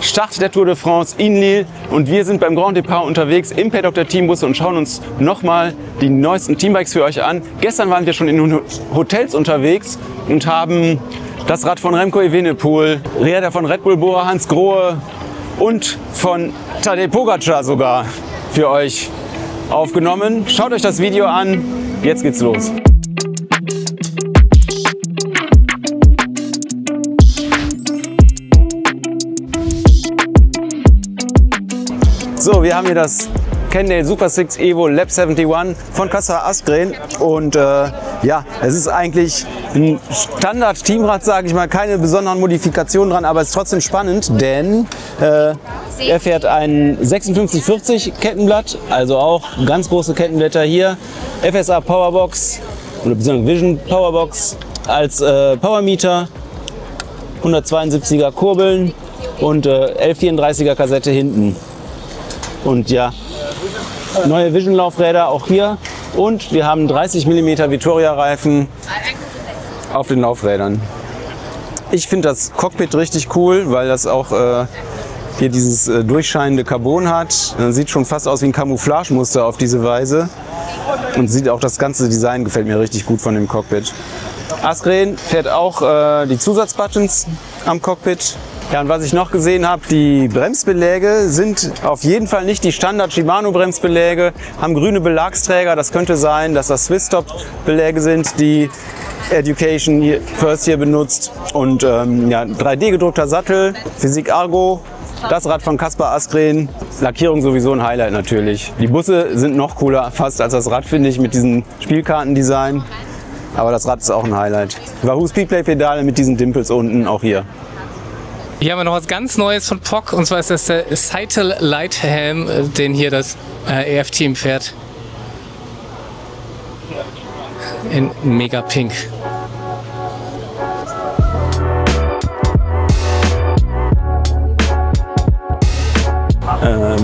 Start der Tour de France in Lille und wir sind beim Grand Départ unterwegs im Paddock der Teambusse und schauen uns nochmal die neuesten Teambikes für euch an. Gestern waren wir schon in Hotels unterwegs und haben das Rad von Remco Evenepoel, Räder von Red Bull Bora Hansgrohe und von Tadej Pogačar sogar für euch aufgenommen. Schaut euch das Video an, jetzt geht's los. So, wir haben hier das Cannondale Super 6 Evo Lab 71 von Kaspar Asgreen und ja, es ist eigentlich ein Standard-Teamrad, sage ich mal, keine besonderen Modifikationen dran, aber es ist trotzdem spannend, denn er fährt ein 5640 Kettenblatt, also auch ganz große Kettenblätter hier, FSA Powerbox oder beziehungsweise Vision Powerbox als Powermeter, 172er Kurbeln und 1134er Kassette hinten. Und ja, neue Vision-Laufräder auch hier und wir haben 30 mm Vittoria-Reifen auf den Laufrädern. Ich finde das Cockpit richtig cool, weil das auch hier dieses durchscheinende Carbon hat. Das sieht schon fast aus wie ein Camouflagemuster auf diese Weise und sieht auch das ganze Design gefällt mir richtig gut von dem Cockpit. Asgreen fährt auch die Zusatzbuttons am Cockpit. Ja, und was ich noch gesehen habe, die Bremsbeläge sind auf jeden Fall nicht die Standard Shimano Bremsbeläge, haben grüne Belagsträger. Das könnte sein, dass das Swiss-Stop Beläge sind, die Education First hier benutzt. Und ja, 3D gedruckter Sattel, Physik Argo, das Rad von Kaspar Asgreen. Lackierung sowieso ein Highlight natürlich. Die Busse sind noch cooler fast als das Rad, finde ich, mit diesem Spielkartendesign. Aber das Rad ist auch ein Highlight. Wahoo Speedplay-Pedale mit diesen Dimples unten, auch hier. Hier haben wir noch was ganz Neues von POC, und zwar ist das der Cytel Lighthelm, den hier das EF-Team fährt. In mega pink.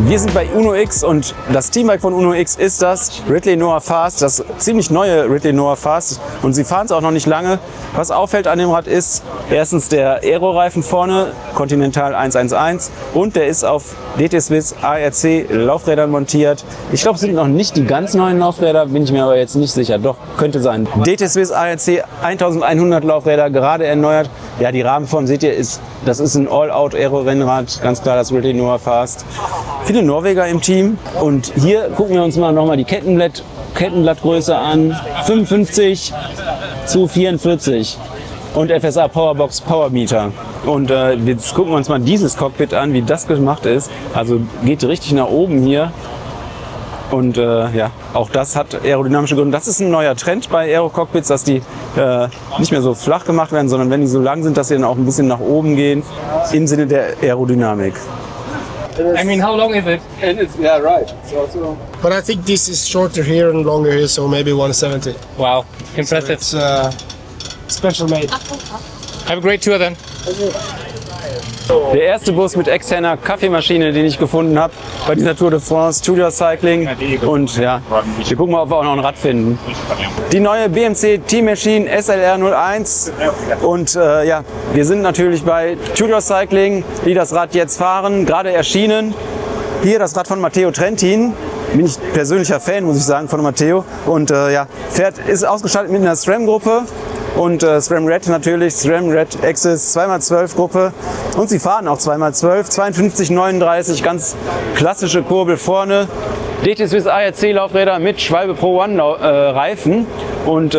Wir sind bei Uno X und das Teambike von Uno X ist das Ridley Noah Fast, das ziemlich neue Ridley Noah Fast und sie fahren es auch noch nicht lange. Was auffällt an dem Rad ist erstens der Aero-Reifen vorne, Continental 111 und der ist auf DT Swiss ARC Laufrädern montiert. Ich glaube, es sind noch nicht die ganz neuen Laufräder, bin ich mir aber jetzt nicht sicher. Doch, könnte sein. DT Swiss ARC 1100 Laufräder, gerade erneuert. Ja, die Rahmenform seht ihr, das ist ein All-Out-Aero-Rennrad, ganz klar das Ridley Noah Fast. Viele Norweger im Team und hier gucken wir uns mal nochmal die Kettenblattgröße an, 55 zu 44 und FSA Powerbox Powermeter. Und jetzt gucken wir uns mal dieses Cockpit an, wie das gemacht ist. Also geht richtig nach oben hier. Und ja, auch das hat aerodynamische Gründe. Das ist ein neuer Trend bei Aero-Cockpits, dass die nicht mehr so flach gemacht werden, sondern wenn die so lang sind, dass sie dann auch ein bisschen nach oben gehen, im Sinne der Aerodynamik. I mean, how long is it? Yeah, right. So. But I think this is shorter here and longer here, so maybe 170. Wow, impressive. So it's special made. Have a great tour then. Der erste Bus mit externer Kaffeemaschine, den ich gefunden habe bei dieser Tour de France, Tudor Cycling. Und ja, wir gucken mal, ob wir auch noch ein Rad finden. Die neue BMC Team Machine SLR 01. Und ja, wir sind natürlich bei Tudor Cycling, die das Rad jetzt fahren, gerade erschienen. Hier das Rad von Matteo Trentin. Bin ich persönlicher Fan, muss ich sagen, von Matteo. Und ja, ist ausgestattet mit einer SRAM-Gruppe. Und SRAM Red natürlich, SRAM Red Access 2x12 Gruppe und sie fahren auch 2x12, 5239, ganz klassische Kurbel vorne. DT Swiss ARC Laufräder mit Schwalbe Pro One Reifen und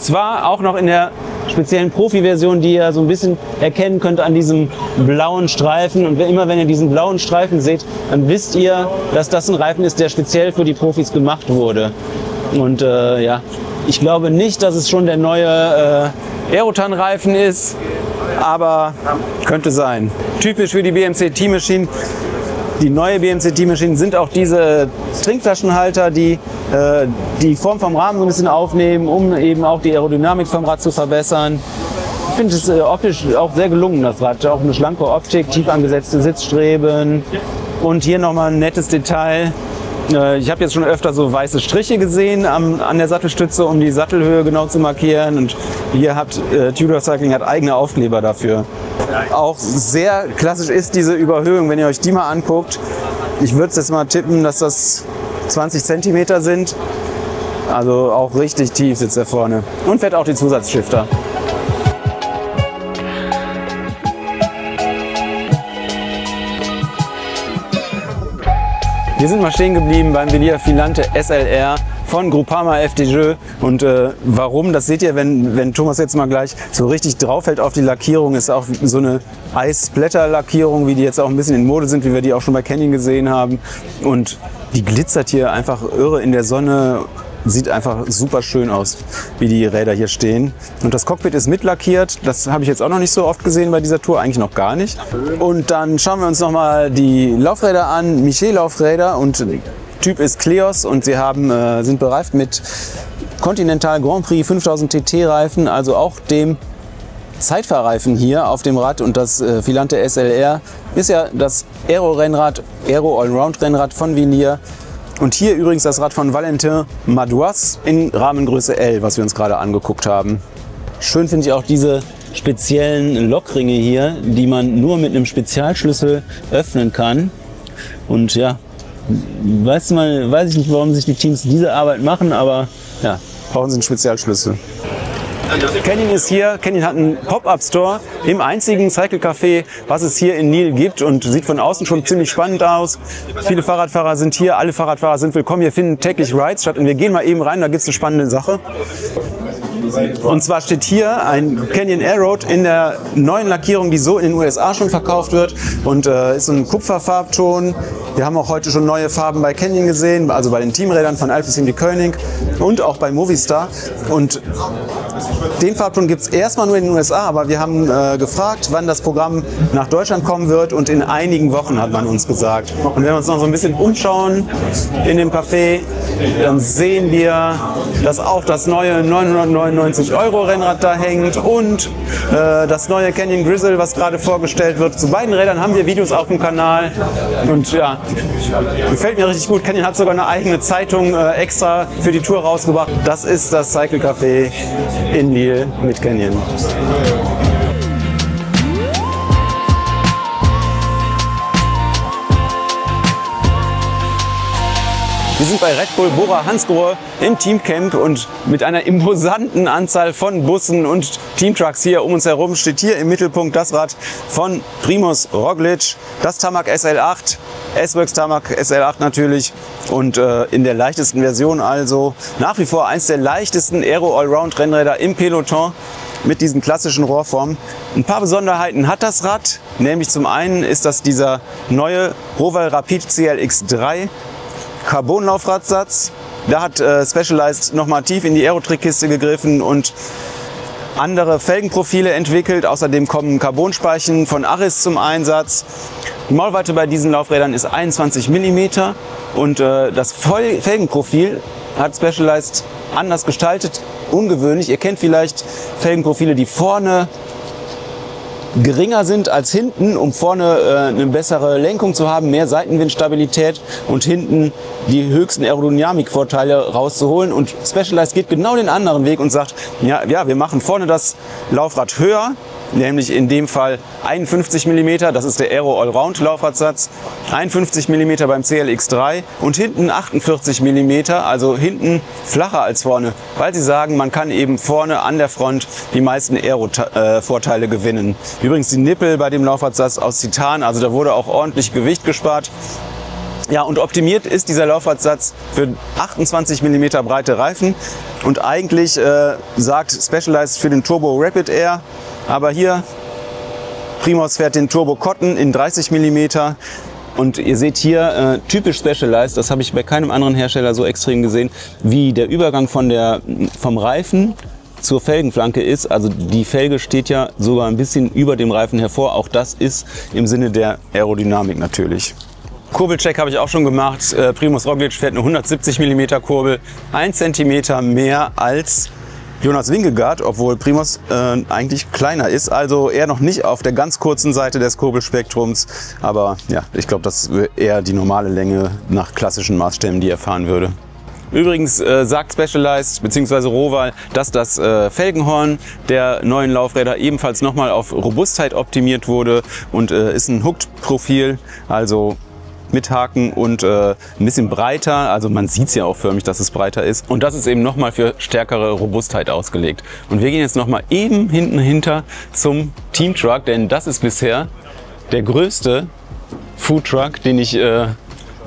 zwar auch noch in der speziellen Profi-Version, die ihr so ein bisschen erkennen könnt an diesem blauen Streifen. Und immer wenn ihr diesen blauen Streifen seht, dann wisst ihr, dass das ein Reifen ist, der speziell für die Profis gemacht wurde. Und ja, ich glaube nicht, dass es schon der neue Aerotan-Reifen ist, aber könnte sein. Typisch für die BMC Team Machine. Die neue BMC Team Machine sind auch diese Trinkflaschenhalter, die die Form vom Rahmen so ein bisschen aufnehmen, um eben auch die Aerodynamik vom Rad zu verbessern. Ich finde es optisch auch sehr gelungen, das Rad. Auch eine schlanke Optik, tief angesetzte Sitzstreben und hier nochmal ein nettes Detail. Ich habe jetzt schon öfter so weiße Striche gesehen an der Sattelstütze, um die Sattelhöhe genau zu markieren. Und hier hat Tudor Cycling eigene Aufkleber dafür. Auch sehr klassisch ist diese Überhöhung, wenn ihr euch die mal anguckt. Ich würde jetzt mal tippen, dass das 20 cm sind. Also auch richtig tief sitzt er vorne. Und fährt auch die Zusatzschifter. Wir sind mal stehen geblieben beim Velia Filante SLR von Groupama FDJ. Und warum, das seht ihr, wenn Thomas jetzt mal gleich so richtig drauf hält auf die Lackierung. Ist auch so eine Eis-Splatter-Lackierung, wie die jetzt auch ein bisschen in Mode sind, wie wir die auch schon bei Canyon gesehen haben. Und die glitzert hier einfach irre in der Sonne. Sieht einfach super schön aus, wie die Räder hier stehen. Und das Cockpit ist mitlackiert. Das habe ich jetzt auch noch nicht so oft gesehen bei dieser Tour, eigentlich noch gar nicht. Und dann schauen wir uns noch mal die Laufräder an, Miche-Laufräder, und Typ ist Kleos, und sie sind bereift mit Continental Grand Prix 5000 TT Reifen, also auch dem Zeitfahrreifen hier auf dem Rad. Und das Filante SLR ist ja das Aero-Rennrad, Aero-Allround-Rennrad von Velia. Und hier übrigens das Rad von Valentin Madouas in Rahmengröße L, was wir uns gerade angeguckt haben. Schön finde ich auch diese speziellen Lockringe hier, die man nur mit einem Spezialschlüssel öffnen kann. Und ja, weiß ich nicht, warum sich die Teams diese Arbeit machen, aber ja, brauchen sie einen Spezialschlüssel. Canyon ist hier. Canyon hat einen Pop-Up-Store im einzigen Cycle Café, was es hier in Lille gibt, und sieht von außen schon ziemlich spannend aus. Viele Fahrradfahrer sind hier, alle Fahrradfahrer sind willkommen. Hier finden täglich Rides statt, und wir gehen mal eben rein, da gibt es eine spannende Sache. Und zwar steht hier ein Canyon Airroad in der neuen Lackierung, die so in den USA schon verkauft wird, und ist so ein Kupferfarbton. Wir haben auch heute schon neue Farben bei Canyon gesehen, also bei den Teamrädern von Alpecin de Koning und auch bei Movistar. Und den Farbton gibt es erstmal nur in den USA, aber wir haben gefragt, wann das Programm nach Deutschland kommen wird, und in einigen Wochen, hat man uns gesagt. Und wenn wir uns noch so ein bisschen umschauen in dem Café, dann sehen wir, dass auch das neue 999 € Rennrad da hängt und das neue Canyon Grizzle, was gerade vorgestellt wird. Zu beiden Rädern haben wir Videos auf dem Kanal, und ja, gefällt mir richtig gut. Canyon hat sogar eine eigene Zeitung extra für die Tour rausgebracht. Das ist das Cycle Café in Lille mit Canyon. Wir sind bei Red Bull Bora Hansgrohe im Teamcamp, und mit einer imposanten Anzahl von Bussen und Teamtrucks hier um uns herum steht hier im Mittelpunkt das Rad von Primož Roglič, das Tamac SL8, S-Works Tamac SL8 natürlich, und in der leichtesten Version, also nach wie vor eins der leichtesten Aero-Allround-Rennräder im Peloton mit diesen klassischen Rohrformen. Ein paar Besonderheiten hat das Rad, nämlich zum einen ist das dieser neue Roval Rapid CLX3 Carbon-Laufradsatz. Da hat Specialized nochmal tief in die Aerotrickkiste gegriffen und andere Felgenprofile entwickelt. Außerdem kommen Carbonspeichen von Aris zum Einsatz. Die Maulweite bei diesen Laufrädern ist 21 mm, und das Felgenprofil hat Specialized anders gestaltet, ungewöhnlich. Ihr kennt vielleicht Felgenprofile, die vorne geringer sind als hinten, um vorne eine bessere Lenkung zu haben, mehr Seitenwindstabilität, und hinten die höchsten Aerodynamikvorteile rauszuholen. Und Specialized geht genau den anderen Weg und sagt, ja, wir machen vorne das Laufrad höher, nämlich in dem Fall 51 mm, das ist der Aero Allround Laufradsatz, 51 mm beim CLX3 und hinten 48 mm, also hinten flacher als vorne, weil sie sagen, man kann eben vorne an der Front die meisten Aero-Vorteile gewinnen. Übrigens die Nippel bei dem Laufradsatz aus Titan, also da wurde auch ordentlich Gewicht gespart. Ja, und optimiert ist dieser Laufradsatz für 28 mm breite Reifen, und eigentlich sagt Specialized für den Turbo Rapid Air, aber hier Primož fährt den Turbo Cotton in 30 mm, und ihr seht hier typisch Specialized, das habe ich bei keinem anderen Hersteller so extrem gesehen, wie der Übergang vom Reifen zur Felgenflanke ist. Also die Felge steht ja sogar ein bisschen über dem Reifen hervor, auch das ist im Sinne der Aerodynamik natürlich. Kurbelcheck habe ich auch schon gemacht. Primož Roglič fährt eine 170 mm Kurbel, 1 cm mehr als Jonas Vingegaard, obwohl Primož eigentlich kleiner ist, also eher noch nicht auf der ganz kurzen Seite des Kurbelspektrums, aber ja, ich glaube, das wäre eher die normale Länge nach klassischen Maßstäben, die er fahren würde. Übrigens sagt Specialized bzw. Roval, dass das Felgenhorn der neuen Laufräder ebenfalls nochmal auf Robustheit optimiert wurde und ist ein Hooked-Profil, also mit Haken und ein bisschen breiter, also man sieht es ja auch förmlich, dass es breiter ist. Und das ist eben nochmal für stärkere Robustheit ausgelegt. Und wir gehen jetzt nochmal eben hinter zum Team Truck, denn das ist bisher der größte Food Truck, den ich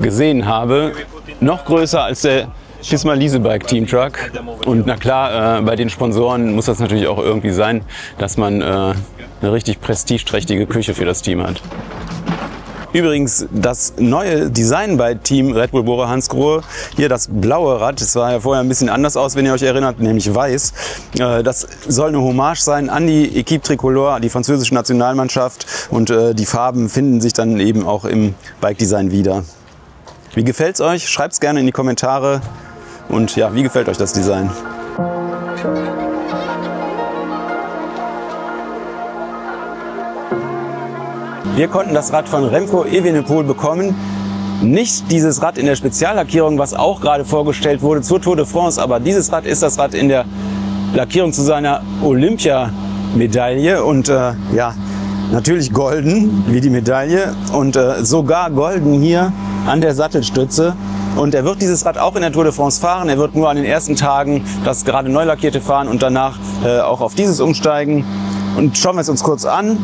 gesehen habe. Noch größer als der Visma Leasebike Team Truck. Und na klar, bei den Sponsoren muss das natürlich auch irgendwie sein, dass man eine richtig prestigeträchtige Küche für das Team hat. Übrigens, das neue Design bei Team Red Bull Bora Hansgrohe, hier das blaue Rad, das sah ja vorher ein bisschen anders aus, wenn ihr euch erinnert, nämlich weiß. Das soll eine Hommage sein an die Equipe Tricolore, die französische Nationalmannschaft, und die Farben finden sich dann eben auch im Bike-Design wieder. Wie gefällt's euch? Schreibt's gerne in die Kommentare. Und ja, wie gefällt euch das Design? Wir konnten das Rad von Remco Evenepoel bekommen. Nicht dieses Rad in der Speziallackierung, was auch gerade vorgestellt wurde zur Tour de France, aber dieses Rad ist das Rad in der Lackierung zu seiner Olympiamedaille und ja, natürlich golden wie die Medaille und sogar golden hier an der Sattelstütze. Und er wird dieses Rad auch in der Tour de France fahren. Er wird nur an den ersten Tagen das gerade neu lackierte fahren und danach auch auf dieses umsteigen. Und schauen wir es uns kurz an.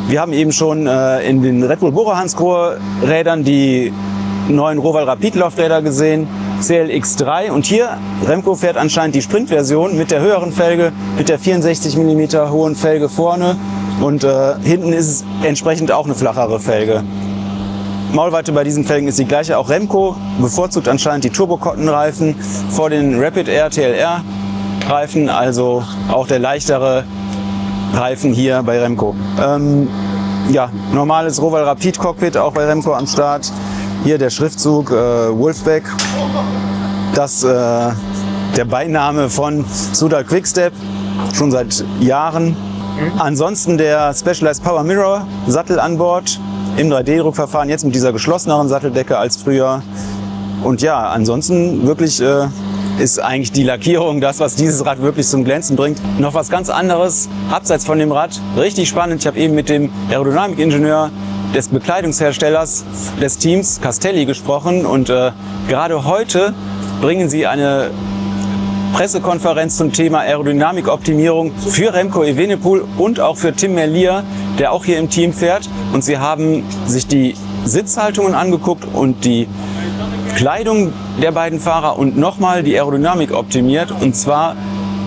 Wir haben eben schon in den Red Bull Bora Hansgrohe Rädern die neuen Roval Rapid Laufräder gesehen, CLX3. Und hier, Remco fährt anscheinend die Sprintversion mit der höheren Felge, mit der 64 mm hohen Felge vorne. Und hinten ist es entsprechend auch eine flachere Felge. Maulweite bei diesen Felgen ist die gleiche. Auch Remco bevorzugt anscheinend die Turbo-Cotton-Reifen vor den Rapid Air TLR-Reifen, also auch der leichtere Reifen hier bei Remco. Ja, normales Roval Rapid Cockpit auch bei Remco am Start. Hier der Schriftzug Wolfpack. Das der Beiname von Soudal Quickstep, schon seit Jahren. Ansonsten der Specialized Power Mirror Sattel an Bord. Im 3D-Druckverfahren, jetzt mit dieser geschlosseneren Satteldecke als früher. Und ja, ansonsten wirklich ist eigentlich die Lackierung das, was dieses Rad wirklich zum Glänzen bringt. Noch was ganz anderes, abseits von dem Rad, richtig spannend. Ich habe eben mit dem Aerodynamikingenieur des Bekleidungsherstellers des Teams Castelli gesprochen und gerade heute bringen sie eine Pressekonferenz zum Thema Aerodynamikoptimierung für Remco Evenepoel und auch für Tim Merlier, der auch hier im Team fährt. Und sie haben sich die Sitzhaltungen angeguckt und die Kleidung der beiden Fahrer und nochmal die Aerodynamik optimiert. Und zwar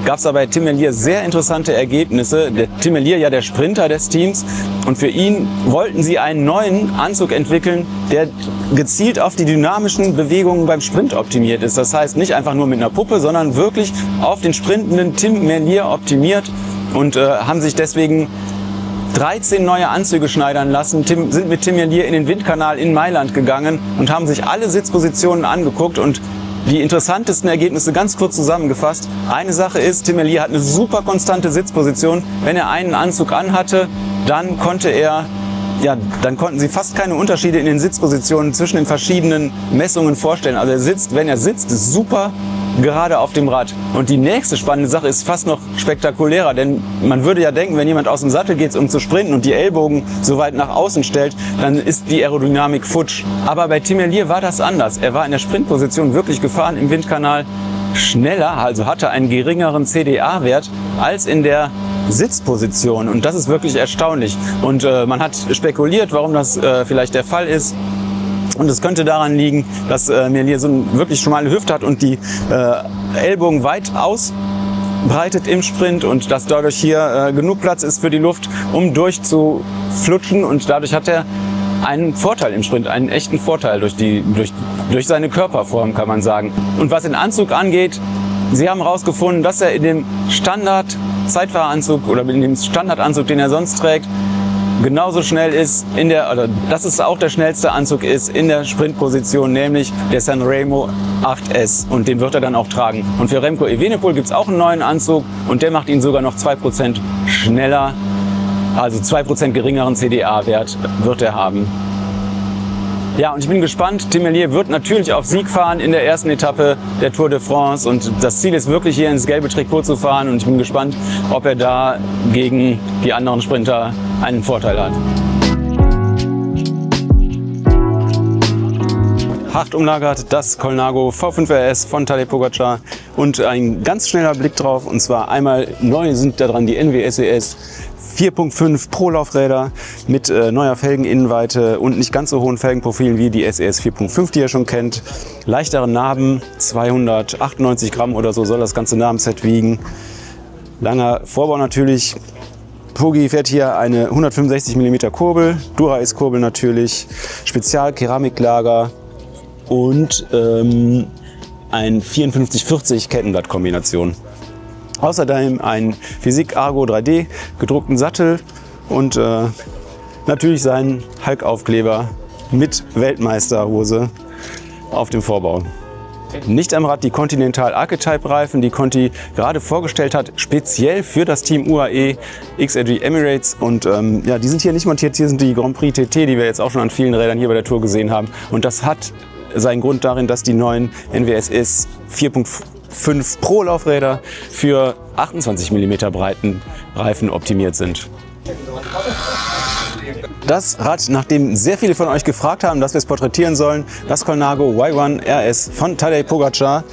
gab es da bei Tim Merlier sehr interessante Ergebnisse. Der Tim Merlier, ja der Sprinter des Teams, und für ihn wollten sie einen neuen Anzug entwickeln, der gezielt auf die dynamischen Bewegungen beim Sprint optimiert ist. Das heißt nicht einfach nur mit einer Puppe, sondern wirklich auf den sprintenden Tim Merlier optimiert und haben sich deswegen 13 neue Anzüge schneidern lassen, sind mit Tim Merlier in den Windkanal in Mailand gegangen und haben sich alle Sitzpositionen angeguckt und die interessantesten Ergebnisse ganz kurz zusammengefasst. Eine Sache ist, Tim Merlier hat eine super konstante Sitzposition. Wenn er einen Anzug anhatte, dann konnten sie fast keine Unterschiede in den Sitzpositionen zwischen den verschiedenen Messungen vorstellen. Also wenn er sitzt, ist super gerade auf dem Rad. Und die nächste spannende Sache ist fast noch spektakulärer, denn man würde ja denken, wenn jemand aus dem Sattel geht, um zu sprinten und die Ellbogen so weit nach außen stellt, dann ist die Aerodynamik futsch. Aber bei Tim Merlier war das anders. Er war in der Sprintposition wirklich gefahren im Windkanal schneller, also hatte einen geringeren CDA-Wert als in der Sitzposition. Und das ist wirklich erstaunlich. Und man hat spekuliert, warum das vielleicht der Fall ist. Und es könnte daran liegen, dass Merlier so eine wirklich schmale Hüfte hat und die Ellbogen weit ausbreitet im Sprint und dass dadurch hier genug Platz ist für die Luft, um durchzuflutschen. Und dadurch hat er einen Vorteil im Sprint, einen echten Vorteil durch seine Körperform, kann man sagen. Und was den Anzug angeht, sie haben herausgefunden, dass er in dem Standard-Zeitfahreranzug oder in dem Standardanzug, den er sonst trägt, genauso schnell ist, dass es auch der schnellste Anzug ist in der Sprintposition, nämlich der Sanremo 8S. Und den wird er dann auch tragen. Und für Remco Evenepoel gibt es auch einen neuen Anzug und der macht ihn sogar noch 2% schneller, also 2% geringeren CDA-Wert wird er haben. Ja, und ich bin gespannt. Tim Merlier wird natürlich auf Sieg fahren in der ersten Etappe der Tour de France. Und das Ziel ist wirklich, hier ins gelbe Trikot zu fahren. Und ich bin gespannt, ob er da gegen die anderen Sprinter einen Vorteil hat. Hart umlagert das Colnago V5 RS von Tadej Pogačar. Und ein ganz schneller Blick drauf. Und zwar einmal neu sind da dran die NWSES 4.5 Pro Laufräder mit neuer Felgeninnenweite und nicht ganz so hohen Felgenprofilen wie die SES 4.5, die ihr schon kennt. Leichtere Narben, 298 Gramm oder so soll das ganze Narbenset wiegen. Langer Vorbau natürlich. Pogi fährt hier eine 165 mm Kurbel, Dura-Ace-Kurbel natürlich, Spezial-Keramiklager und ein 54-40 Kettenblatt-Kombination. Außerdem ein Physik Argo 3D gedruckten Sattel und natürlich seinen Hulk-Aufkleber mit Weltmeisterhose auf dem Vorbau. Nicht am Rad die Continental Archetype Reifen, die Conti gerade vorgestellt hat, speziell für das Team UAE XRG Emirates. Und ja, die sind hier nicht montiert, hier sind die Grand Prix TT, die wir jetzt auch schon an vielen Rädern hier bei der Tour gesehen haben. Und das hat seinen Grund darin, dass die neuen NWSES 4.5 Pro Laufräder für 28 mm breiten Reifen optimiert sind. Das Rad, nachdem sehr viele von euch gefragt haben, dass wir es porträtieren sollen, das Colnago Y1 RS von Tadej Pogačar.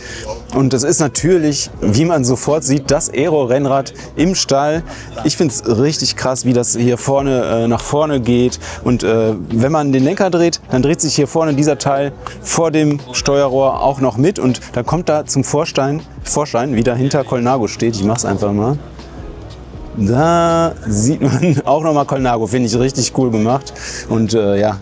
Und das ist natürlich, wie man sofort sieht, das Aero-Rennrad im Stall. Ich finde es richtig krass, wie das hier vorne nach vorne geht. Und wenn man den Lenker dreht, dann dreht sich hier vorne dieser Teil vor dem Steuerrohr auch noch mit. Und dann kommt da zum Vorschein, wie da hinter Colnago steht. Ich mache es einfach mal. Da sieht man auch nochmal Colnago, finde ich richtig cool gemacht. Und ja,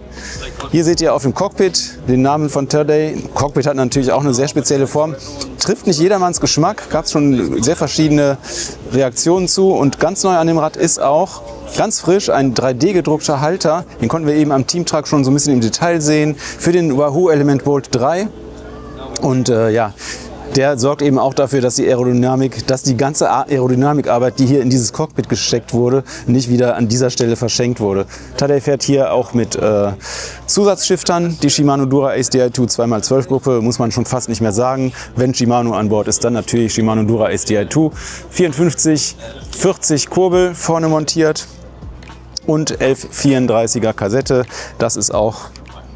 hier seht ihr auf dem Cockpit den Namen von Tadej. Cockpit hat natürlich auch eine sehr spezielle Form. Trifft nicht jedermanns Geschmack, gab es schon sehr verschiedene Reaktionen zu. Und ganz neu an dem Rad ist auch ganz frisch ein 3D-gedruckter Halter. Den konnten wir eben am Teamtrag schon so ein bisschen im Detail sehen für den Wahoo Element Bolt 3. Und ja, der sorgt eben auch dafür, dass die ganze Aerodynamikarbeit, die hier in dieses Cockpit gesteckt wurde, nicht wieder an dieser Stelle verschenkt wurde. Tadej fährt hier auch mit Zusatzschiftern. Die Shimano Dura Ace Di2 2x12 Gruppe muss man schon fast nicht mehr sagen. Wenn Shimano an Bord ist, dann natürlich Shimano Dura Ace Di2. 54-40 Kurbel vorne montiert und 1134er Kassette. Das ist auch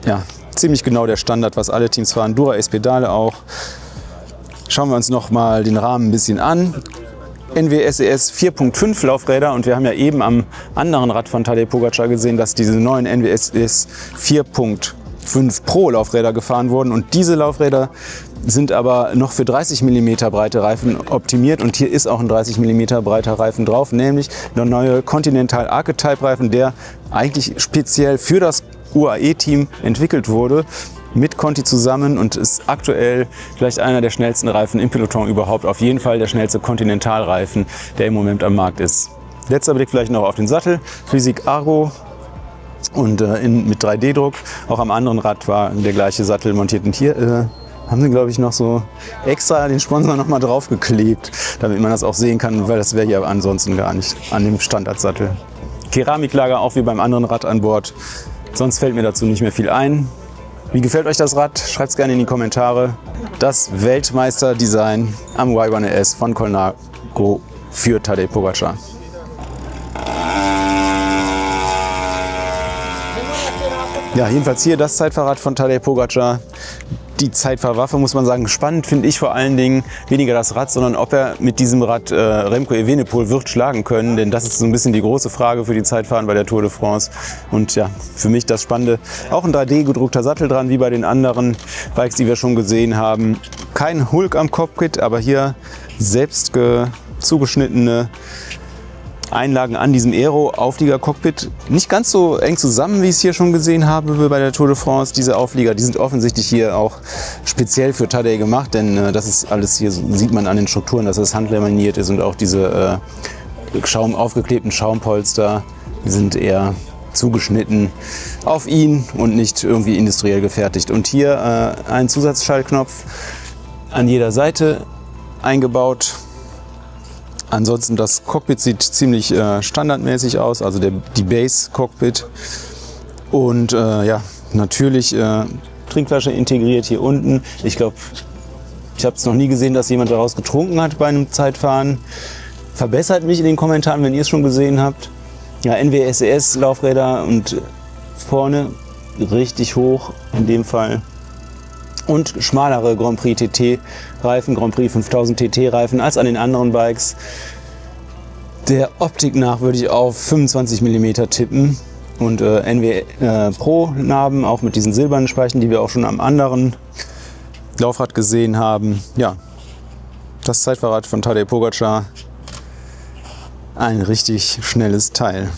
ja, ziemlich genau der Standard, was alle Teams fahren. Dura Ace Pedale auch. Schauen wir uns noch mal den Rahmen ein bisschen an. NWSES 4.5 Laufräder und wir haben ja eben am anderen Rad von Tadej Pogačar gesehen, dass diese neuen NWSES 4.5 Pro Laufräder gefahren wurden und diese Laufräder sind aber noch für 30 mm breite Reifen optimiert und hier ist auch ein 30 mm breiter Reifen drauf, nämlich der neue Continental Archetype Reifen, der eigentlich speziell für das UAE-Team entwickelt wurde. Mit Conti zusammen und ist aktuell vielleicht einer der schnellsten Reifen im Peloton überhaupt. Auf jeden Fall der schnellste Continental-Reifen, der im Moment am Markt ist. Letzter Blick vielleicht noch auf den Sattel. Physik Argo und mit 3D-Druck. Auch am anderen Rad war der gleiche Sattel montiert. Und hier haben sie, glaube ich, noch so extra den Sponsor noch mal draufgeklebt, damit man das auch sehen kann, weil das wäre hier ansonsten gar nicht an dem Standardsattel. Keramiklager auch wie beim anderen Rad an Bord. Sonst fällt mir dazu nicht mehr viel ein. Wie gefällt euch das Rad? Schreibt es gerne in die Kommentare. Das Weltmeister-Design am Y1 RS von Colnago für Tadej Pogačar. Ja, jedenfalls hier das Zeitfahrrad von Tadej Pogačar. Die Zeitfahrwaffe, muss man sagen, spannend finde ich vor allen Dingen weniger das Rad, sondern ob er mit diesem Rad Remco Evenepoel wird schlagen können. Denn das ist so ein bisschen die große Frage für die Zeitfahren bei der Tour de France. Und ja, für mich das Spannende. Auch ein 3D-gedruckter Sattel dran, wie bei den anderen Bikes, die wir schon gesehen haben. Kein Hulk am Cockpit, aber hier selbst zugeschnittene Einlagen an diesem Aero-Auflieger-Cockpit. Nicht ganz so eng zusammen, wie ich es hier schon gesehen habe bei der Tour de France. Diese Auflieger, die sind offensichtlich hier auch speziell für Tadej gemacht, denn das ist alles hier, sieht man an den Strukturen, dass das handlaminiert ist und auch diese aufgeklebten Schaumpolster, die sind eher zugeschnitten auf ihn und nicht irgendwie industriell gefertigt. Und hier ein Zusatzschaltknopf an jeder Seite eingebaut. Ansonsten das Cockpit sieht ziemlich standardmäßig aus, also die Base Cockpit. Und ja, natürlich Trinkflasche integriert hier unten. Ich glaube, ich habe es noch nie gesehen, dass jemand daraus getrunken hat bei einem Zeitfahren. Verbessert mich in den Kommentaren, wenn ihr es schon gesehen habt. Ja, NWSES Laufräder und vorne richtig hoch in dem Fall. Und schmalere Grand Prix TT Reifen, Grand Prix 5000 TT Reifen als an den anderen Bikes. Der Optik nach würde ich auf 25 mm tippen. Und NW Pro Narben, auch mit diesen silbernen Speichen, die wir auch schon am anderen Laufrad gesehen haben. Ja, das Zeitfahrrad von Tadej Pogačar. Ein richtig schnelles Teil.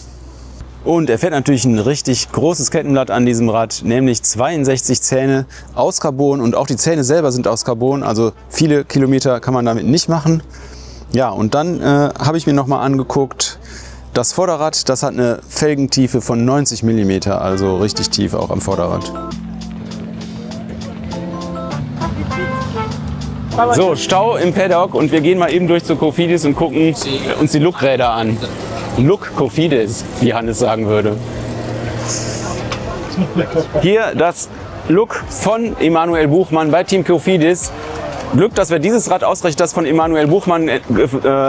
Und er fährt natürlich ein richtig großes Kettenblatt an diesem Rad, nämlich 62 Zähne aus Carbon und auch die Zähne selber sind aus Carbon, also viele Kilometer kann man damit nicht machen. Ja, und dann habe ich mir noch mal angeguckt, das Vorderrad, das hat eine Felgentiefe von 90 mm, also richtig tief auch am Vorderrad. So, Stau im Paddock und wir gehen mal eben durch zu Cofidis und gucken uns die Look-Räder an. Look Cofidis, wie Hannes sagen würde. Hier das Look von Emanuel Buchmann bei Team Cofidis. Glück, dass wir dieses Rad ausgerechnet das von Emanuel Buchmann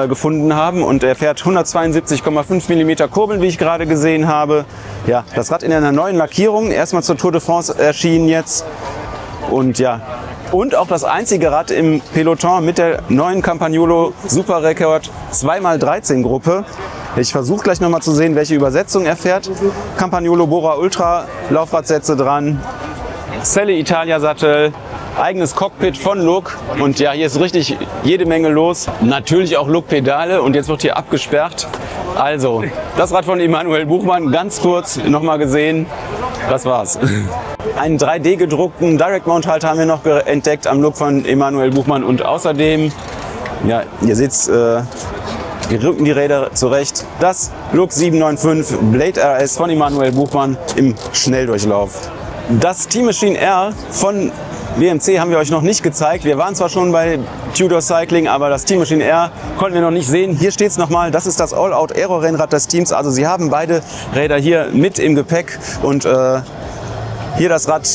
gefunden haben. Und er fährt 172,5 mm Kurbeln, wie ich gerade gesehen habe. Ja, das Rad in einer neuen Lackierung, erstmal zur Tour de France erschienen jetzt. Und ja, und auch das einzige Rad im Peloton mit der neuen Campagnolo Super Rekord 2x13 Gruppe. Ich versuche gleich noch mal zu sehen, welche Übersetzung er fährt. Campagnolo Bora Ultra, Laufradsätze dran, Selle Italia Sattel, eigenes Cockpit von Look. Und ja, hier ist richtig jede Menge los. Natürlich auch Look Pedale und jetzt wird hier abgesperrt. Also, das Rad von Emanuel Buchmann, ganz kurz noch mal gesehen. Das war's. Einen 3D gedruckten Direct Mount Halter haben wir noch entdeckt am Look von Emanuel Buchmann und außerdem, ja, ihr seht, wir rücken die Räder zurecht. Das Look 795 Blade RS von Emanuel Buchmann im Schnelldurchlauf. Das Team Machine R von WMC haben wir euch noch nicht gezeigt. Wir waren zwar schon bei Tudor Cycling, aber das Team Machine R konnten wir noch nicht sehen. Hier steht es nochmal, das ist das All-Out-Aero-Rennrad des Teams. Also sie haben beide Räder hier mit im Gepäck und hier das Rad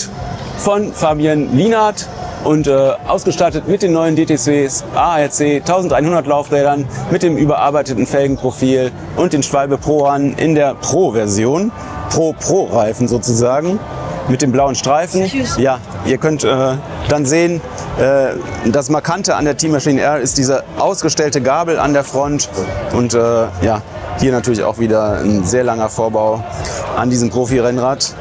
von Fabian Lienert und ausgestattet mit den neuen DTCs ARC 1100 Laufrädern mit dem überarbeiteten Felgenprofil und den Schwalbe Pro-An in der Pro-Version, Pro-Reifen sozusagen, mit dem blauen Streifen. Ja, ihr könnt dann sehen, das Markante an der Team Machine R ist diese ausgestellte Gabel an der Front und ja, hier natürlich auch wieder ein sehr langer Vorbau an diesem Profi-Rennrad.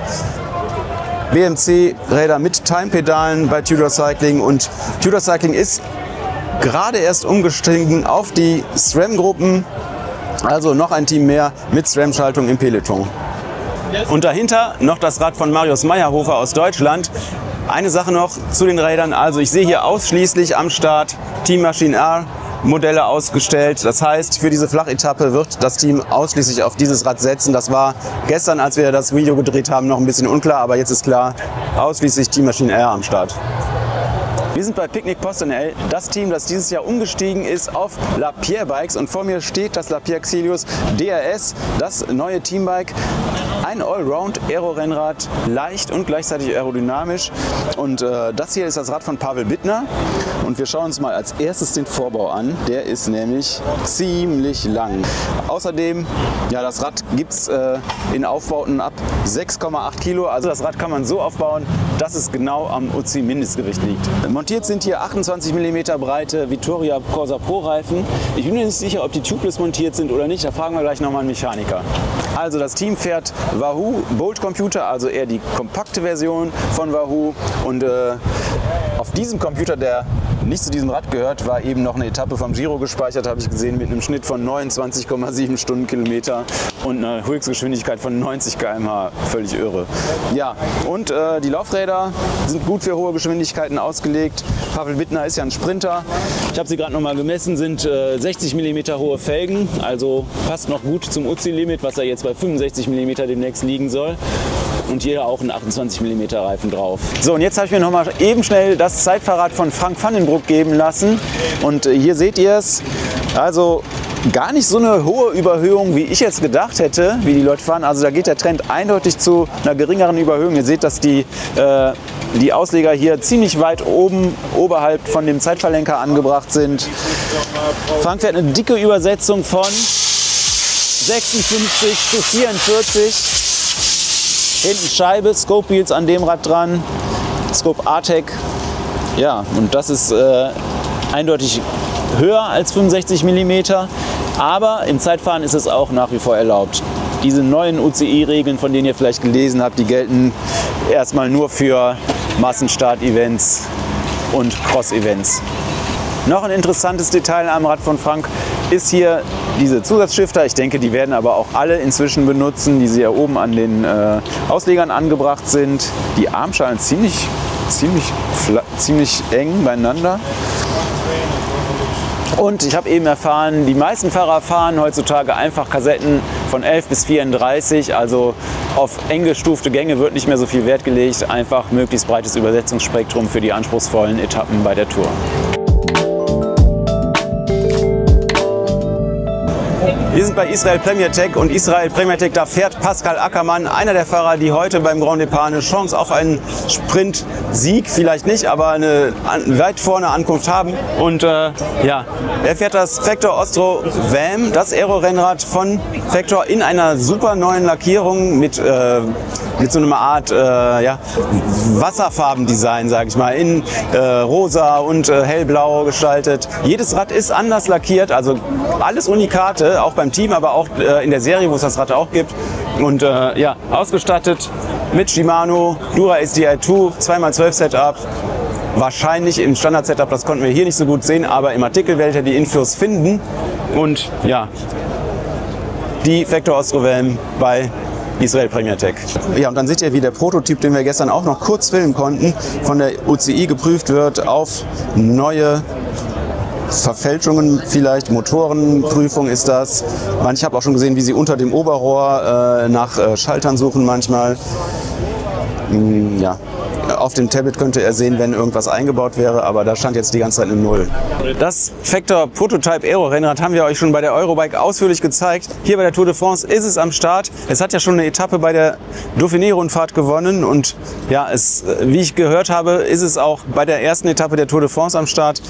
BMC-Räder mit Time-Pedalen bei Tudor Cycling und Tudor Cycling ist gerade erst umgestiegen auf die SRAM-Gruppen, also noch ein Team mehr mit SRAM-Schaltung im Peloton. Und dahinter noch das Rad von Marius Meyerhofer aus Deutschland. Eine Sache noch zu den Rädern, also ich sehe hier ausschließlich am Start Team Machine R Modelle ausgestellt. Das heißt, für diese Flachetappe wird das Team ausschließlich auf dieses Rad setzen. Das war gestern, als wir das Video gedreht haben, noch ein bisschen unklar, aber jetzt ist klar, ausschließlich Team Machine R am Start. Wir sind bei Picnic Postonnel, das Team, das dieses Jahr umgestiegen ist auf Lapierre Bikes und vor mir steht das Lapierre Xilius DRS, das neue Teambike. Ein Allround-Aero-Rennrad, leicht und gleichzeitig aerodynamisch. Und das hier ist das Rad von Pavel Bittner. Und wir schauen uns mal als erstes den Vorbau an. Der ist nämlich ziemlich lang. Außerdem, ja, das Rad gibt es in Aufbauten ab 6,8 Kilo. Also das Rad kann man so aufbauen, dass es genau am UCI-Mindestgewicht liegt. Montiert sind hier 28 mm breite Vittoria Corsa Pro Reifen. Ich bin mir nicht sicher, ob die tubeless montiert sind oder nicht. Da fragen wir gleich nochmal einen Mechaniker. Also das Team fährt Wahoo Bolt Computer, also eher die kompakte Version von Wahoo. Und auf diesem Computer, der nicht zu diesem Rad gehört, war eben noch eine Etappe vom Giro gespeichert, habe ich gesehen, mit einem Schnitt von 29,7 Stundenkilometer. und eine Höchstgeschwindigkeit von 90 km/h. Völlig irre. Ja, und die Laufräder sind gut für hohe Geschwindigkeiten ausgelegt. Pavel Bittner ist ja ein Sprinter. Ich habe sie gerade noch mal gemessen, sind 60 mm hohe Felgen, also passt noch gut zum UCI-Limit, was er jetzt bei 65 mm demnächst liegen soll. Und hier auch ein 28 mm Reifen drauf. So, und jetzt habe ich mir noch mal eben schnell das Zeitfahrrad von Frank Vandenbroucke geben lassen. Und hier seht ihr es. Also gar nicht so eine hohe Überhöhung, wie ich jetzt gedacht hätte, wie die Leute fahren. Also da geht der Trend eindeutig zu einer geringeren Überhöhung. Ihr seht, dass die Ausleger hier ziemlich weit oben, oberhalb von dem Zeitverlenker angebracht sind. Frank fährt eine dicke Übersetzung von 56 zu 44. Hinten Scheibe, Scope Wheels an dem Rad dran, Scope Artec. Ja, und das ist eindeutig höher als 65 mm, aber im Zeitfahren ist es auch nach wie vor erlaubt. Diese neuen UCI-Regeln, von denen ihr vielleicht gelesen habt, die gelten erstmal nur für Massenstart-Events und Cross-Events. Noch ein interessantes Detail am Rad von Frank ist hier diese Zusatzschifter. Ich denke, die werden aber auch alle inzwischen benutzen, die hier oben an den Auslegern angebracht sind. Die Armschalen ziemlich eng beieinander. Und ich habe eben erfahren, die meisten Fahrer fahren heutzutage einfach Kassetten von 11 bis 34, also auf eng gestufte Gänge wird nicht mehr so viel Wert gelegt, einfach möglichst breites Übersetzungsspektrum für die anspruchsvollen Etappen bei der Tour. Wir sind bei Israel Premier Tech und Israel Premier Tech, da fährt Pascal Ackermann, einer der Fahrer, die heute beim Grand Depart eine Chance auf einen Sprint-Sieg, vielleicht nicht, aber eine weit vorne Ankunft haben. Und ja, er fährt das Vector Ostro VAM, das Aero-Rennrad von Vector in einer super neuen Lackierung mit so einer Art ja, Wasserfarbendesign, sage ich mal, in rosa und hellblau gestaltet. Jedes Rad ist anders lackiert, also alles Unikate, auch beim Team, aber auch in der Serie, wo es das Rad auch gibt. Und ja, ausgestattet mit Shimano Dura SDI2 2x12 Setup. Wahrscheinlich im Standard-Setup, das konnten wir hier nicht so gut sehen, aber im Artikel werdet ihr die Infos finden. Und ja, die Vector Ostro VAM bei Israel Premier Tech. Ja, und dann seht ihr, wie der Prototyp, den wir gestern auch noch kurz filmen konnten, von der UCI geprüft wird auf neue Verfälschungen, vielleicht Motorenprüfung ist das. Ich habe auch schon gesehen, wie sie unter dem Oberrohr nach Schaltern suchen manchmal. Ja. Auf dem Tablet könnte er sehen, wenn irgendwas eingebaut wäre, aber da stand jetzt die ganze Zeit eine 0. Das Vector Prototype Aero Rennrad haben wir euch schon bei der Eurobike ausführlich gezeigt. Hier bei der Tour de France ist es am Start. Es hat ja schon eine Etappe bei der Dauphiné-Rundfahrt gewonnen und ja, wie ich gehört habe, ist es auch bei der ersten Etappe der Tour de France am Start.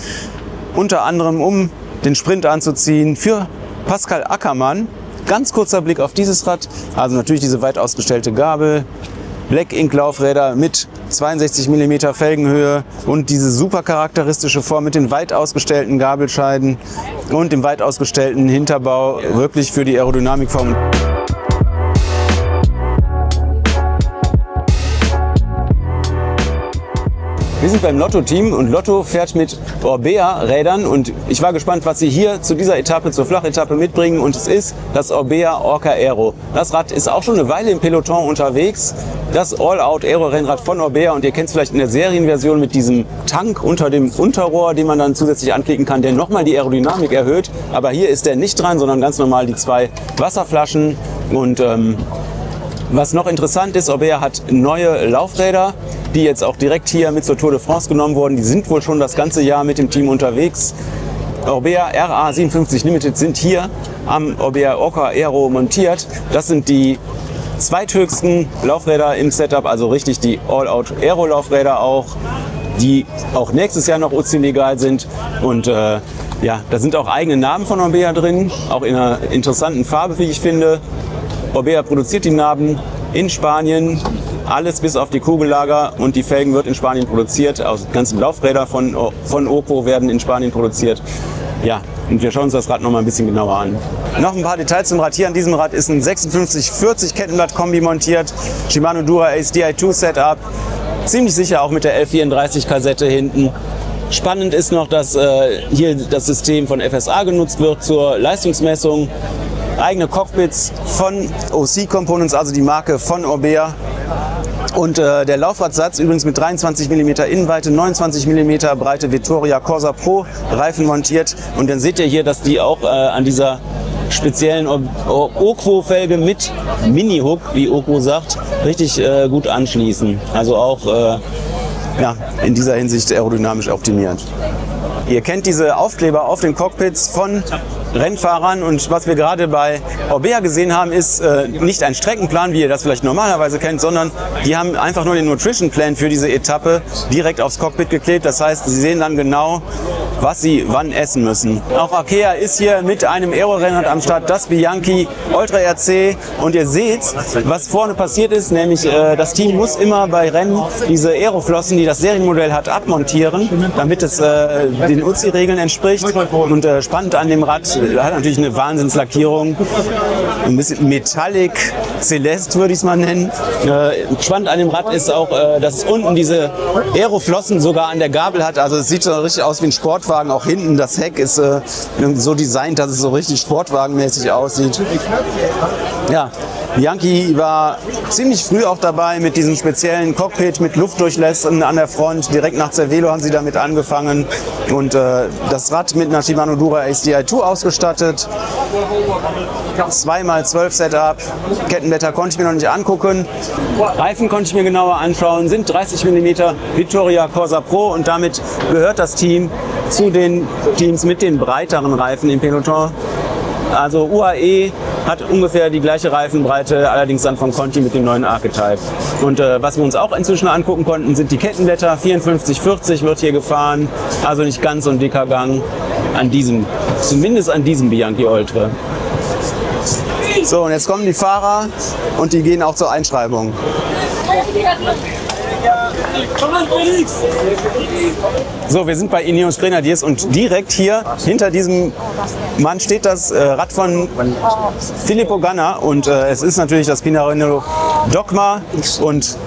Unter anderem, um den Sprint anzuziehen für Pascal Ackermann. Ganz kurzer Blick auf dieses Rad, also natürlich diese weit ausgestellte Gabel, Black Ink Laufräder mit 62 mm Felgenhöhe und diese super charakteristische Form mit den weit ausgestellten Gabelscheiden und dem weit ausgestellten Hinterbau, wirklich für die Aerodynamikform. Wir sind beim Lotto-Team und Lotto fährt mit Orbea-Rädern und ich war gespannt, was sie hier zu dieser Etappe, zur Flachetappe mitbringen, und es ist das Orbea Orca Aero. Das Rad ist auch schon eine Weile im Peloton unterwegs, das All-Out-Aero-Rennrad von Orbea, und ihr kennt es vielleicht in der Serienversion mit diesem Tank unter dem Unterrohr, den man dann zusätzlich anklicken kann, der nochmal die Aerodynamik erhöht, aber hier ist der nicht dran, sondern ganz normal die 2 Wasserflaschen. Und was noch interessant ist, Orbea hat neue Laufräder, die jetzt auch direkt hier mit zur Tour de France genommen wurden. Die sind wohl schon das ganze Jahr mit dem Team unterwegs. Orbea RA57 Limited sind hier am Orbea Orca Aero montiert. Das sind die zweithöchsten Laufräder im Setup, also richtig die All-Out Aero Laufräder auch, die auch nächstes Jahr noch UCI-legal sind. Und ja, da sind auch eigene Namen von Orbea drin, auch in einer interessanten Farbe, wie ich finde. Orbea produziert die Narben in Spanien, alles bis auf die Kugellager, und die Felgen wird in Spanien produziert. Auch die ganzen Laufräder von Oppo werden in Spanien produziert. Ja, und wir schauen uns das Rad noch mal ein bisschen genauer an. Noch ein paar Details zum Rad. Hier an diesem Rad ist ein 5640 Kettenblatt-Kombi montiert, Shimano Dura SDI2 Setup, ziemlich sicher auch mit der L34 Kassette hinten. Spannend ist noch, dass hier das System von FSA genutzt wird zur Leistungsmessung. eigene Cockpits von OC Components, also die Marke von Orbea. Und der Laufradsatz übrigens mit 23 mm Innenweite, 29 mm Breite Vittoria Corsa Pro Reifen montiert. Und dann seht ihr hier, dass die auch an dieser speziellen Okwo-Felge mit Mini-Hook, wie Okwo sagt, richtig gut anschließen. Also auch ja, in dieser Hinsicht aerodynamisch optimiert. Ihr kennt diese Aufkleber auf den Cockpits von Rennfahrern und was wir gerade bei Orbea gesehen haben, ist nicht ein Streckenplan, wie ihr das vielleicht normalerweise kennt, sondern die haben einfach nur den Nutrition Plan für diese Etappe direkt aufs Cockpit geklebt. Das heißt, sie sehen dann genau, was sie wann essen müssen. Auch Arkea ist hier mit einem Aero-Rennrad am Start, das Bianchi Ultra RC. Und ihr seht, was vorne passiert ist, nämlich das Team muss immer bei Rennen diese Aeroflossen, die das Serienmodell hat, abmontieren, damit es den UCI-Regeln entspricht. Und spannend an dem Rad, hat natürlich eine Wahnsinnslackierung, ein bisschen Metallic Celeste würde ich es mal nennen. Spannend an dem Rad ist auch, dass es unten diese Aeroflossen sogar an der Gabel hat. Also es sieht so richtig aus wie ein Sportwagen. Auch hinten das Heck ist so designt, dass es so richtig sportwagenmäßig aussieht. Ja, Bianchi war ziemlich früh auch dabei mit diesem speziellen Cockpit mit Luftdurchlässen an der Front. Direkt nach Cervelo haben sie damit angefangen und das Rad mit einer Shimano Dura HDI2 ausgestattet. 2x12 Setup. Kettenblätter konnte ich mir noch nicht angucken. Reifen konnte ich mir genauer anschauen. Sind 30 mm Vittoria Corsa Pro und damit gehört das Team zu den Teams mit den breiteren Reifen im Peloton. Also UAE hat ungefähr die gleiche Reifenbreite, allerdings dann von Conti mit dem neuen Archetype. Und was wir uns auch inzwischen angucken konnten, sind die Kettenblätter. 54/40 wird hier gefahren, also nicht ganz so ein dicker Gang an diesem, zumindest an diesem Bianchi Ultra. So, und jetzt kommen die Fahrer und die gehen auch zur Einschreibung. So, wir sind bei Ineos Grenadiers und direkt hier hinter diesem Mann steht das Rad von Filippo Ganna und es ist natürlich das Pinarello Dogma und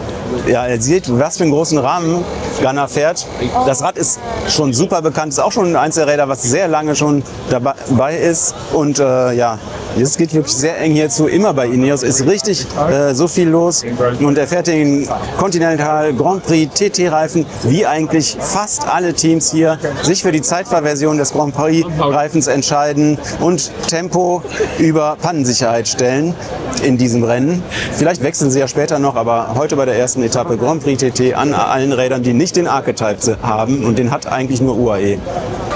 ja, ihr seht, was für einen großen Rahmen Ganna fährt. Das Rad ist schon super bekannt, ist auch schon eins der Räder, was sehr lange schon dabei ist und ja, es geht wirklich sehr eng hierzu, immer bei Ineos, ist richtig so viel los und er fährt den Continental Grand Prix TT-Reifen, wie eigentlich fast alle Teams hier sich für die Zeitfahrversion des Grand Prix-Reifens entscheiden und Tempo über Pannensicherheit stellen in diesem Rennen. Vielleicht wechseln sie ja später noch, aber heute bei der ersten Etappe Grand Prix TT an allen Rädern, die nicht den Archetype haben und den hat eigentlich nur UAE.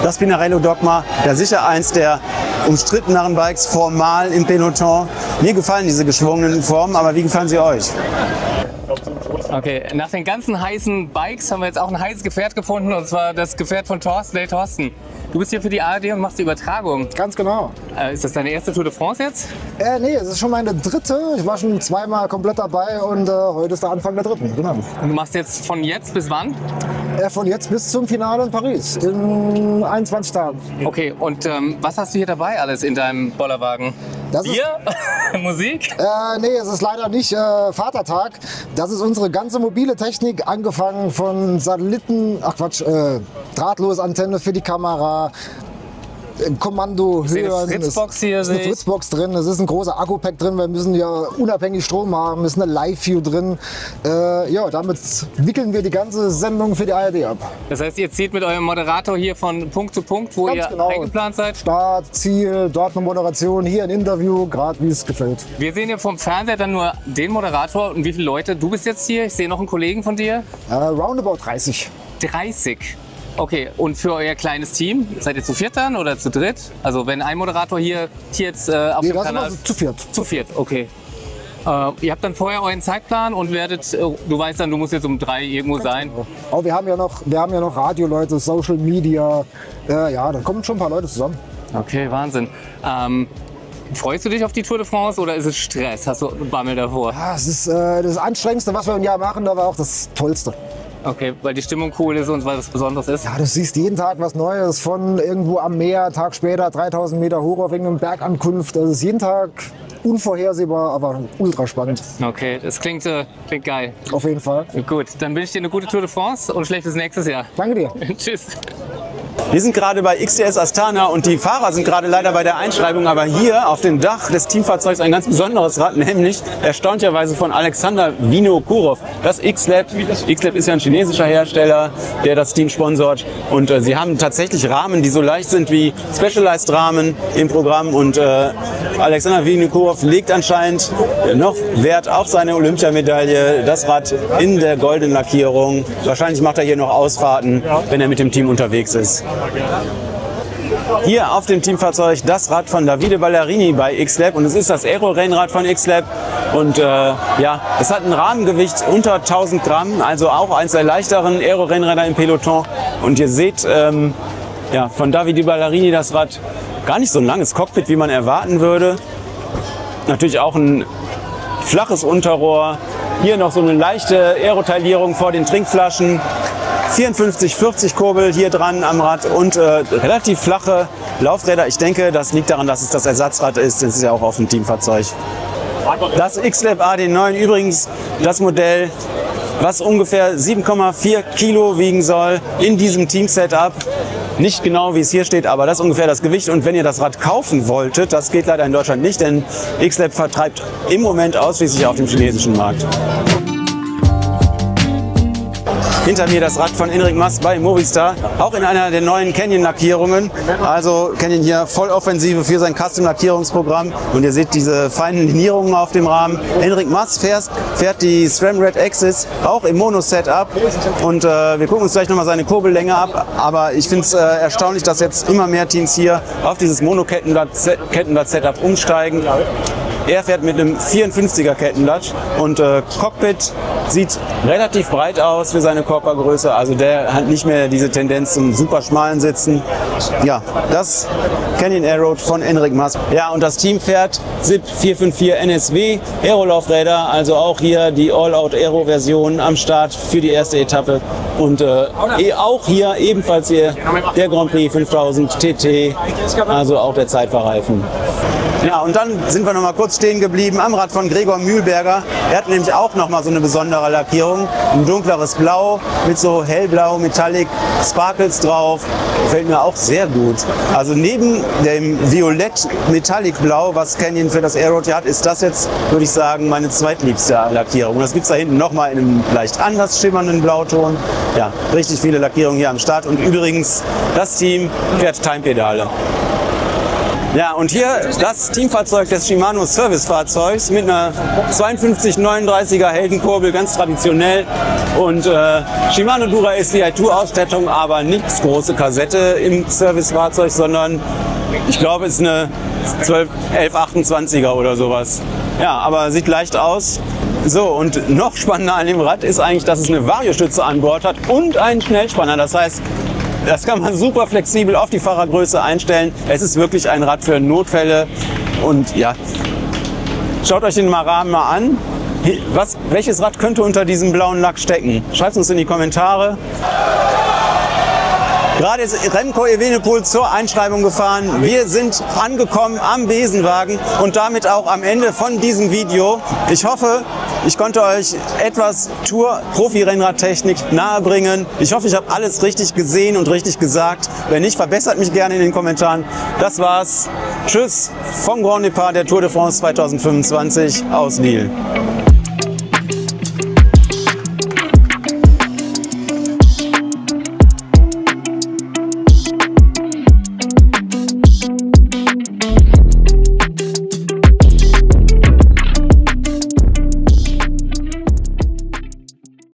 Das Pinarello Dogma, da sicher eins der umstritteneren Bikes formal im Peloton. Mir gefallen diese geschwungenen Formen, aber wie gefallen sie euch? Okay, nach den ganzen heißen Bikes haben wir jetzt auch ein heißes Gefährt gefunden, und zwar das Gefährt von Thorsten. Hey Thorsten, du bist hier für die ARD und machst die Übertragung. Ganz genau. Ist das deine erste Tour de France jetzt? Nee, es ist schon meine dritte. Ich war schon zweimal komplett dabei und heute ist der Anfang der dritten. Genau. Und du machst jetzt von jetzt bis wann? Von jetzt bis zum Finale in Paris in 21 Tagen. Okay, und was hast du hier dabei alles in deinem Bollerwagen? Das Bier? Musik? Nee, es ist leider nicht Vatertag. Das ist unsere ganze mobile Technik, angefangen von Satelliten, drahtlose Antenne für die Kamera, Kommando hören. Fritzbox hier, ist eine Fritzbox drin, es ist ein großer Akku-Pack drin, wir müssen ja unabhängig Strom haben, es ist eine Live-View drin. Ja, damit wickeln wir die ganze Sendung für die ARD ab. Das heißt, ihr zieht mit eurem Moderator hier von Punkt zu Punkt, wo Ganz ihr genau. eingeplant seid? Start, Ziel, dort eine Moderation, hier ein Interview, gerade wie es gefällt. Wir sehen hier vom Fernseher dann nur den Moderator und wie viele Leute. Du bist jetzt hier, ich sehe noch einen Kollegen von dir. Roundabout 30. 30. Okay, und für euer kleines Team, seid ihr zu viert dann oder zu dritt? Also wenn ein Moderator hier jetzt auf dem Kanal... Also zu viert. Zu viert, okay. Ihr habt dann vorher euren Zeitplan und werdet, du weißt dann, du musst jetzt um 3 irgendwo sein. Genau. Aber wir haben ja noch Radioleute, Social Media, ja, da kommen schon ein paar Leute zusammen. Okay, Wahnsinn. Freust du dich auf die Tour de France oder ist es Stress? Hast du Bammel davor? Ja, es ist das Anstrengendste, was wir im Jahr machen, aber auch das Tollste. Okay, weil die Stimmung cool ist und weil was Besonderes ist? Ja, du siehst jeden Tag was Neues, von irgendwo am Meer, Tag später 3000 Meter hoch auf irgendeinem Bergankunft. Das ist jeden Tag unvorhersehbar, aber ultra spannend. Okay, das klingt geil. Auf jeden Fall. Gut, dann wünsche ich dir eine gute Tour de France und vielleicht bis nächstes Jahr. Danke dir. Tschüss. Wir sind gerade bei XTS Astana und die Fahrer sind gerade leider bei der Einschreibung, aber hier auf dem Dach des Teamfahrzeugs ein ganz besonderes Rad, nämlich erstaunlicherweise von Alexander Vinokurov. Das X-Lab. X-Lab ist ja ein chinesischer Hersteller, der das Team sponsort und sie haben tatsächlich Rahmen, die so leicht sind wie Specialized Rahmen im Programm und Alexander Vinokurov legt anscheinend noch Wert auf seine Olympiamedaille. Das Rad in der goldenen Lackierung. Wahrscheinlich macht er hier noch Ausfahrten, wenn er mit dem Team unterwegs ist. Hier auf dem Teamfahrzeug das Rad von Davide Ballerini bei X-Lab und es ist das Aero-Rennrad von X-Lab und ja, es hat ein Rahmengewicht unter 1000 Gramm, also auch eins der leichteren Aero-Rennräder im Peloton und ihr seht ja, von Davide Ballerini das Rad gar nicht so ein langes Cockpit, wie man erwarten würde. Natürlich auch ein flaches Unterrohr, hier noch so eine leichte Aerotaillierung vor den Trinkflaschen. 54, 40 Kurbel hier dran am Rad und relativ flache Laufräder. Ich denke, das liegt daran, dass es das Ersatzrad ist. Das ist ja auch auf dem Teamfahrzeug. Das X-Lab AD9 übrigens das Modell, was ungefähr 7,4 Kilo wiegen soll in diesem Team-Setup. Nicht genau, wie es hier steht, aber das ist ungefähr das Gewicht. Und wenn ihr das Rad kaufen wolltet, das geht leider in Deutschland nicht, denn X-Lab vertreibt im Moment ausschließlich auf dem chinesischen Markt. Hinter mir das Rad von Enric Mas bei Movistar, auch in einer der neuen Canyon-Lackierungen. Also Canyon hier voll Offensive für sein Custom-Lackierungsprogramm. Und ihr seht diese feinen Linierungen auf dem Rahmen. Enric Mas fährt die SRAM Red Axis auch im Mono-Setup. Und wir gucken uns gleich nochmal seine Kurbellänge ab. Aber ich finde es erstaunlich, dass jetzt immer mehr Teams hier auf dieses Mono-Kettenblatt-Setup umsteigen. Er fährt mit einem 54er Kettenblatt und Cockpit sieht relativ breit aus für seine Körpergröße. Also der hat nicht mehr diese Tendenz zum super schmalen Sitzen. Ja, das Canyon Aero von Enric Mas. Ja, und das Team fährt SIP 454 NSW Aerolaufräder, also auch hier die All-Out-Aero-Version am Start für die erste Etappe. Und auch hier ebenfalls hier der Grand Prix 5000 TT, also auch der Zeitfahrreifen. Ja, und dann sind wir noch mal kurz stehen geblieben am Rad von Gregor Mühlberger. Er hat nämlich auch noch mal so eine besondere Lackierung, ein dunkleres Blau mit so hellblau Metallic Sparkles drauf. Gefällt mir auch sehr gut. Also neben dem Violett Metallic Blau, was Canyon für das Aero hat, ist das jetzt, würde ich sagen, meine zweitliebste Lackierung. Das gibt es da hinten noch mal in einem leicht anders schimmernden Blauton. Ja, richtig viele Lackierungen hier am Start und übrigens das Team fährt Timepedale. Ja, und hier das Teamfahrzeug des Shimano Servicefahrzeugs mit einer 5239er Heldenkurbel, ganz traditionell. Und Shimano Dura SDI Tour Ausstattung, aber nichts große Kassette im Servicefahrzeug, sondern ich glaube, es ist eine 1128er oder sowas. Ja, aber sieht leicht aus. So, und noch spannender an dem Rad ist eigentlich, dass es eine Variostütze an Bord hat und einen Schnellspanner. Das heißt, das kann man super flexibel auf die Fahrergröße einstellen. Es ist wirklich ein Rad für Notfälle. Und ja, schaut euch den Rahmen mal an. Welches Rad könnte unter diesem blauen Lack stecken? Schreibt es uns in die Kommentare. Gerade ist Remco Evenepoel zur Einschreibung gefahren. Wir sind angekommen am Besenwagen und damit auch am Ende von diesem Video. Ich hoffe, ich konnte euch etwas Tour-Profi-Rennradtechnik nahebringen. Ich hoffe, ich habe alles richtig gesehen und richtig gesagt. Wenn nicht, verbessert mich gerne in den Kommentaren. Das war's. Tschüss vom Grand Départ der Tour de France 2025 aus Lille.